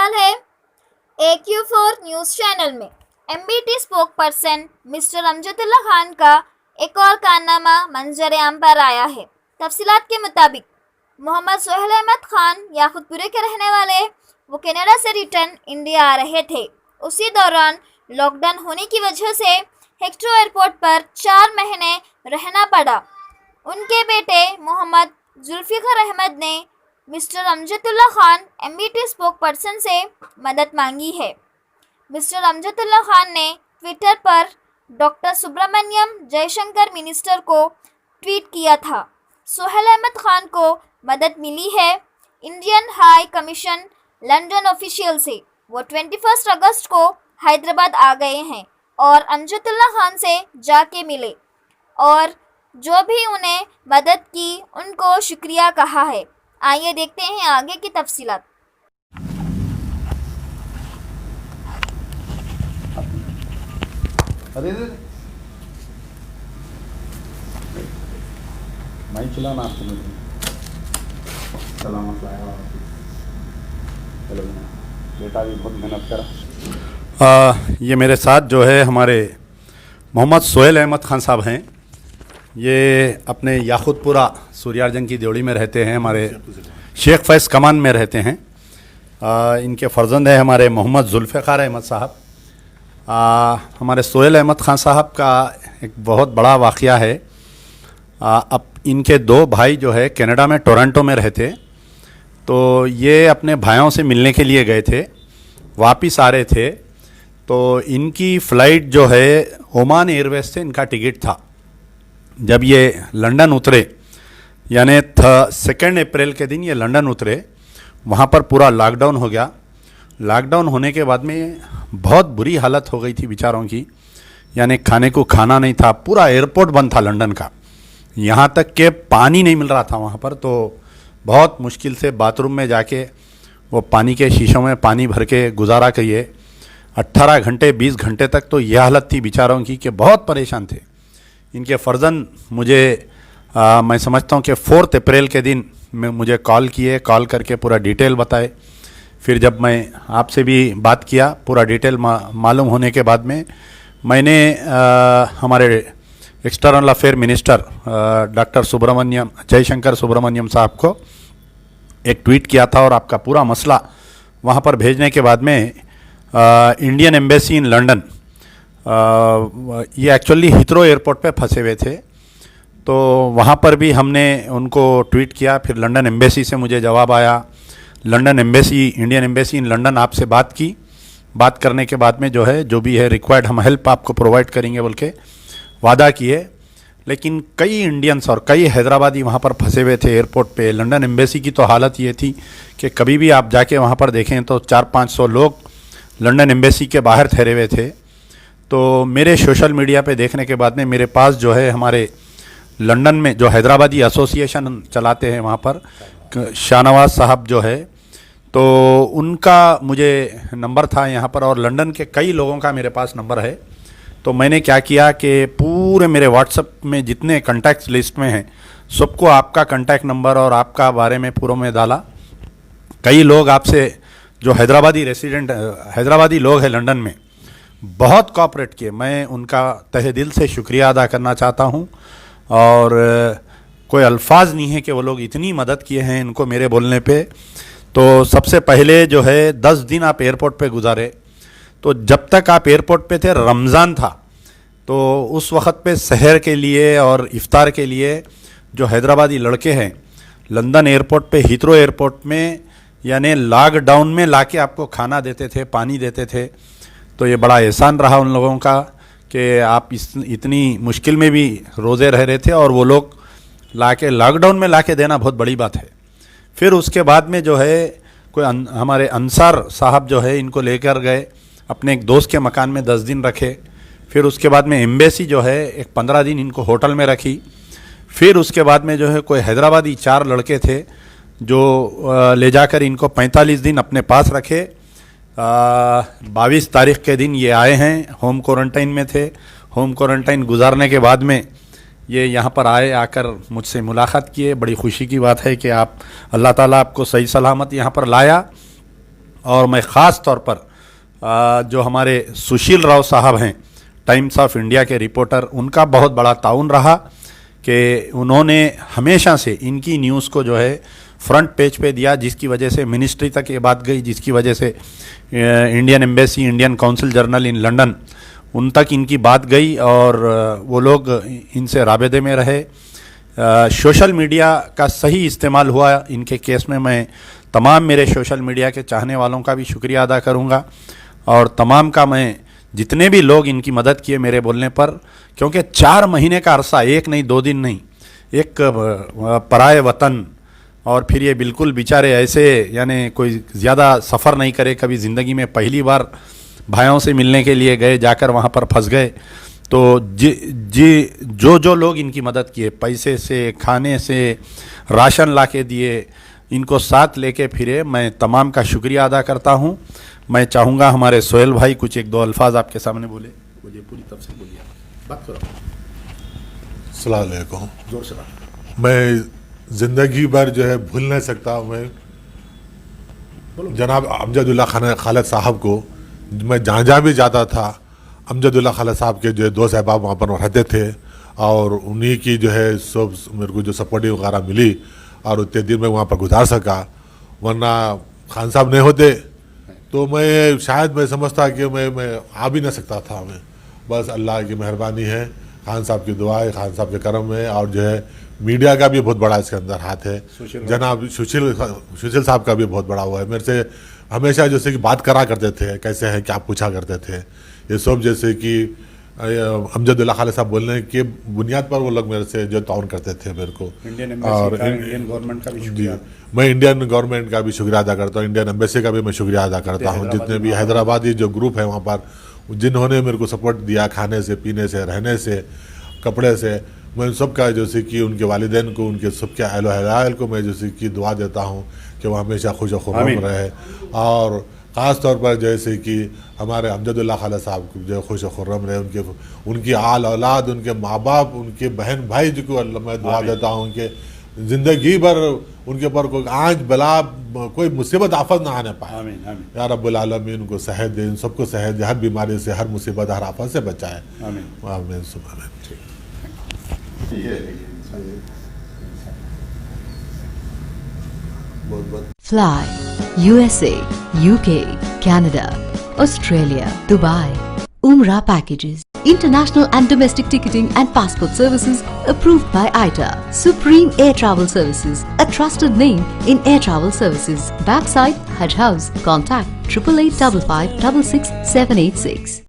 सवाल है AQ4 news channel में MBT spoke person mister Amjadullah Khan का एक और कारनामा मंजर आम पर आया है। तफसीलात के मुताबिक मोहम्मद सोहेल अहमद खान याकुतपुरे के रहने वाले वो कनाडा से रिटर्न इंडिया आ रहे थे। उसी दौरान लॉकडाउन होने की वजह से हेक्ट्रो एयरपोर्ट पर 4 महीने रहना पड़ा। उनके बेटे मोहम्मद जुल्फिकार अहमद ने mister Amjadullah Khan MBT spoke person से मदद मांगी है। मिस्टर अमजदुल्ला खान ने ट्विटर पर डॉक्टर सुब्रमण्यम जयशंकर मिनिस्टर को ट्वीट किया था। सोहेल अहमद खान को मदद मिली है Indian high commission London official से। वो 21 अगस्त को हैदराबाद आ गए हैं और अमजदुल्ला खान से जाके मिले और जो भी उन्हें मदद की उनको शुक्रिया कहा है। आइए देखते हैं आगे की तफसीलात। अरे मैं चलाना आपको मुझे सलामत लाया। चलो बेटा भी बहुत मेहनत करा। ये मेरे साथ जो है हमारे मोहम्मद सोहेल अहमद खान साहब हैं। ये अपने याकुतपुरा सूर्यार्जन की देवड़ी में रहते हैं, हमारे शेख फैज़ कमान में रहते हैं। इनके फ़र्जंद है हमारे मोहम्मद जुल्फ़िकार अहमद साहब। हमारे सोहेल अहमद खान साहब का एक बहुत बड़ा वाक़या है। अब इनके 2 भाई जो है कनाडा में टोरंटो में रहते, तो ये अपने भाइयों से मिलने के लिए गए थे, वापिस आ रहे थे। तो इनकी फ़्लाइट जो है ओमान एयरवेज से इनका टिकट था। जब ये लंदन उतरे यानी 2 अप्रैल के दिन ये लंदन उतरे, वहाँ पर पूरा लॉकडाउन हो गया। लॉकडाउन होने के बाद में बहुत बुरी हालत हो गई थी बेचारों की, यानी खाने को खाना नहीं था। पूरा एयरपोर्ट बंद था लंदन का, यहाँ तक कि पानी नहीं मिल रहा था वहाँ पर। तो बहुत मुश्किल से बाथरूम में जाके वो पानी के शीशों में पानी भर के गुजारा किए। 18 घंटे 20 घंटे तक तो यह हालत थी बेचारों की कि बहुत परेशान थे। इनके फ़र्जंद मुझे मैं समझता हूँ कि 4 अप्रैल के दिन में मुझे कॉल किए, कॉल करके पूरा डिटेल बताए। फिर जब मैं आपसे भी बात किया, पूरा डिटेल मालूम होने के बाद में मैंने हमारे external affair minister doctor Jaishankar Subrahmanyam साहब को एक ट्वीट किया था और आपका पूरा मसला वहाँ पर भेजने के बाद में इंडियन एम्बेसी इन लंदन, ये एक्चुअली हीथ्रो एयरपोर्ट पे फंसे हुए थे, तो वहाँ पर भी हमने उनको ट्वीट किया। फिर लंदन एम्बेसी से मुझे जवाब आया। London embassy, Indian embassy in London आपसे बात की। बात करने के बाद में जो है जो भी है रिक्वायर्ड हम हेल्प आपको प्रोवाइड करेंगे बोल के वादा किए। लेकिन कई इंडियंस और कई हैदराबादी वहाँ पर फंसे हुए थे एयरपोर्ट पे। लंदन एम्बेसी की तो हालत ये थी कि कभी भी आप जाके वहाँ पर देखें तो 400-500 लोग लंदन एम्बेसी के बाहर ठहरे हुए थे। तो मेरे सोशल मीडिया पे देखने के बाद में मेरे पास जो है हमारे लंदन में जो हैदराबादी एसोसिएशन चलाते हैं वहाँ पर शाहनवाज साहब जो है, तो उनका मुझे नंबर था यहाँ पर और लंदन के कई लोगों का मेरे पास नंबर है। तो मैंने क्या किया कि पूरे मेरे व्हाट्सएप में जितने कॉन्टैक्ट लिस्ट में हैं सबको आपका कॉन्टैक्ट नंबर और आपका बारे में पूरा में डाला। कई लोग आपसे जो हैदराबादी लोग हैं लंदन में बहुत कोऑपरेट किए। मैं उनका तहे दिल से शुक्रिया अदा करना चाहता हूँ और कोई अल्फाज नहीं है कि वो लोग इतनी मदद किए हैं इनको मेरे बोलने पे। तो सबसे पहले जो है 10 दिन आप एयरपोर्ट पे गुजारे। तो जब तक आप एयरपोर्ट पे थे रमज़ान था, तो उस वक़्त पे सहर के लिए और इफ्तार के लिए जो हैदराबादी लड़के हैं लंदन एयरपोर्ट पे हीथ्रो एयरपोर्ट में यानी लॉकडाउन में लाके आपको खाना देते थे, पानी देते थे। तो ये बड़ा एहसान रहा उन लोगों का कि आप इतनी मुश्किल में भी रोज़े रह रहे थे और वो लोग लाके लॉकडाउन में लाके देना बहुत बड़ी बात है। फिर उसके बाद में जो है कोई हमारे अंसार साहब जो है इनको लेकर गए अपने एक दोस्त के मकान में 10 दिन रखे। फिर उसके बाद में एम्बेसी जो है एक 15 दिन इनको होटल में रखी। फिर उसके बाद में जो है कोई हैदराबादी 4 लड़के थे जो ले जाकर इनको 45 दिन अपने पास रखे। 22 तारीख के दिन ये आए हैं, होम क्वारंटाइन में थे। होम क्वारंटाइन गुजारने के बाद में ये यहाँ पर आए, आकर मुझसे मुलाकात किए। बड़ी खुशी की बात है कि आप अल्लाह ताला आपको सही सलामत यहाँ पर लाया और मैं ख़ास तौर पर जो हमारे सुशील राव साहब हैं, टाइम्स ऑफ इंडिया के रिपोर्टर, उनका बहुत बड़ा ताउन रहा कि उन्होंने हमेशा से इनकी न्यूज़ को जो है फ्रंट पेज पे दिया, जिसकी वजह से मिनिस्ट्री तक ये बात गई, जिसकी वजह से Indian embassy, Indian council journal in London, उन तक इनकी बात गई और वो लोग इनसे राबेते में रहे। सोशल मीडिया का सही इस्तेमाल हुआ इनके केस में। मैं तमाम मेरे सोशल मीडिया के चाहने वालों का भी शुक्रिया अदा करूंगा और तमाम का मैं जितने भी लोग इनकी मदद किए मेरे बोलने पर, क्योंकि 4 महीने का अरसा, एक नहीं 2 दिन नहीं, एक पराए वतन, और फिर ये बिल्कुल बेचारे ऐसे यानी कोई ज़्यादा सफ़र नहीं करे कभी ज़िंदगी में, पहली बार भाइयों से मिलने के लिए गए, जाकर वहाँ पर फंस गए। तो जो लोग इनकी मदद किए, पैसे से, खाने से, राशन ला के दिए, इनको साथ लेके फिरे, मैं तमाम का शुक्रिया अदा करता हूँ। मैं चाहूँगा हमारे सोहेल भाई कुछ 1-2 अल्फाज आपके सामने बोले। बोलिए, पूरी तफसील बोलिए, बात करो। अस्सलाम वालेकुम। जोर से बात। मैं ज़िंदगी भर जो है भूल नहीं सकता मैं जनाब अमजदुल्ला खालिद साहब को। मैं जहाँ भी जाता था, अमजदुल्ला खालिद साहब के जो है 2 साहबाब वहाँ पर रहते थे और उन्हीं की जो है सब मेरे को जो सपोर्टिव वगैरह मिली और उतने दिन में वहाँ पर गुजार सका। वरना खान साहब नहीं होते तो मैं शायद मैं समझता कि मैं आ भी नहीं सकता था। मैं बस अल्लाह की मेहरबानी है, खान साहब की दुआ है, खान साहब के करम है, और जो है मीडिया का भी बहुत बड़ा इसके अंदर हाथ है। जनाब सुशील साहब का भी बहुत बड़ा हुआ है। मेरे से हमेशा जैसे कि बात करा करते थे, कैसे है क्या पूछा करते थे, ये सब जैसे कि अमजदुल्ला खालिद साहब बोलने के बुनियाद पर वो लोग मेरे से जो ताउन करते थे मेरे को। और इंडियन गवर्नमेंट का भी शुक्रिया। मैं इंडियन गवर्नमेंट का भी शुक्रिया अदा करता हूँ, इंडियन एम्बेसी का भी मैं शुक्रिया अदा करता हूँ। जितने भी हैदराबादी जो ग्रुप है वहाँ पर, जिन्होंने मेरे को सपोर्ट दिया, खाने से, पीने से, रहने से, कपड़े से, मैं सबका जैसे कि उनके वालिदैन को, उनके सबके अहल हलाल को मैं जैसे कि दुआ देता हूँ कि वो हमेशा खुश खुर्रम रहे। और ख़ास तौर पर जैसे कि हमारे अमजदुल्ला खालिद साहब जो खुश खुर्रम रहे, उनकी आल औलाद, उनके माँ बाप, उनके बहन भाई जो को अल्लाह मैं दुआ देता हूँ कि ज़िंदगी भर उनके ऊपर कोई आँच बला, कोई मुसीबत आफत ना आने पाए। आमीन, आमीन। या रब्बुल आलमीन उनको सेहत दे, इन सबको सेहत दे, हर बीमारी से, हर मुसीबत, हर आफत से बचाए। आमीन, आमीन, सुभान। Fly USA, UK, Canada, Australia, Dubai. Umrah packages. International and domestic ticketing and passport services approved by ITA. Supreme Air Travel Services, a trusted name in air travel services. Backside Hajj House. Contact 8855 556 786.